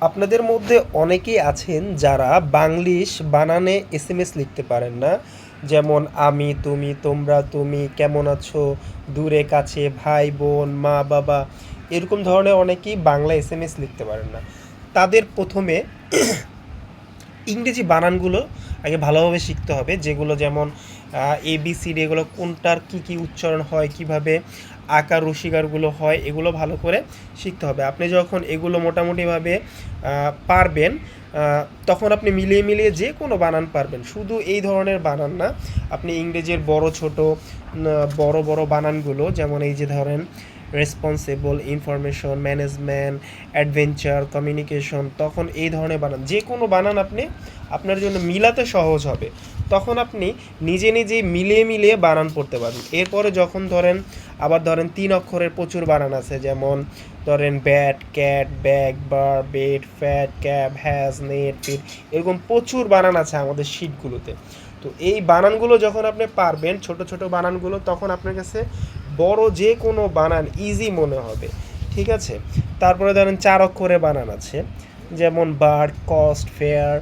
আপনাদের মধ্যে অনেকেই আছেন যারা বাংলিশ বানানে এসএমএস লিখতে পারেন না। যেমন আমি, তুমি, তোমরা, তুমি, কেমন আছো, দূরে কাছে, ভাই বোন, মা বাবা, এরকম ধরনের অনেকেই বাংলা এসএমএস লিখতে পারেন না। তাদের প্রথমে ইংরেজি বানানগুলো আগে ভালোভাবে শিখতে হবে, যেগুলো যেমন ABCD, এগুলো কোনটার কী কী উচ্চারণ হয়, কিভাবে আকার রসিকারগুলো হয়, এগুলো ভালো করে শিখতে হবে। আপনি যখন এগুলো মোটামুটিভাবে পারবেন, তখন আপনি মিলিয়ে মিলিয়ে যে কোনো বানান পারবেন। শুধু এই ধরনের বানান না, আপনি ইংরেজির বড় ছোট বড় বড় বানানগুলো, যেমন এই যে ধরেন responsible, information, management, adventure, communication, তখন এই ধরনের বানান, যে কোনো বানান আপনি আপনার জন্য মিলাতে সহজ হবে। তখন আপনি নিজে নিজেই মিলিয়ে মিলিয়ে বানান পড়তে পারবেন। এরপরে যখন ধরেন আবার ধরেন 3 অক্ষরের প্রচুর বানান আছে, যেমন ধরেন bat, cat, bag, bar, bed, fat, cab, has, net, fit, এরকম প্রচুর বানান আছে আমাদের শিটগুলোতে। তো এই বানানগুলো যখন আপনি পারবেন, ছোট ছোট বানানগুলো, তখন আপনার কাছে বড় যে কোনো বানান ইজি মনে হবে। ঠিক আছে? তারপরে ধরেন 4 অক্ষরে বানান আছে, যেমন bird, cost, fair,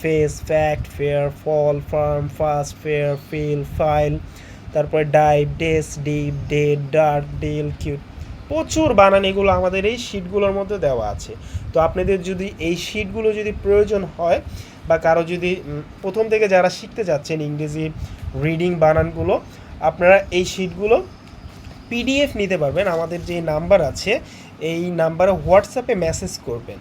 face, fact, fair, fall, farm, fast, fair, feel, file, তারপরে ডাইভ, ডেস, deep, dead, dark, deal, cute, প্রচুর বানান এগুলো আমাদের এই শিটগুলোর মধ্যে দেওয়া আছে। তো আপনাদের যদি এই শিটগুলো যদি প্রয়োজন হয়, বা কারো যদি প্রথম থেকে যারা শিখতে যাচ্ছেন ইংরেজি রিডিং বানানগুলো, আপনারা এই শিটগুলো PDF নিতে পারবেন। আমাদের যে নাম্বার আছে, এই নাম্বারে হোয়াটসঅ্যাপে মেসেজ করবেন।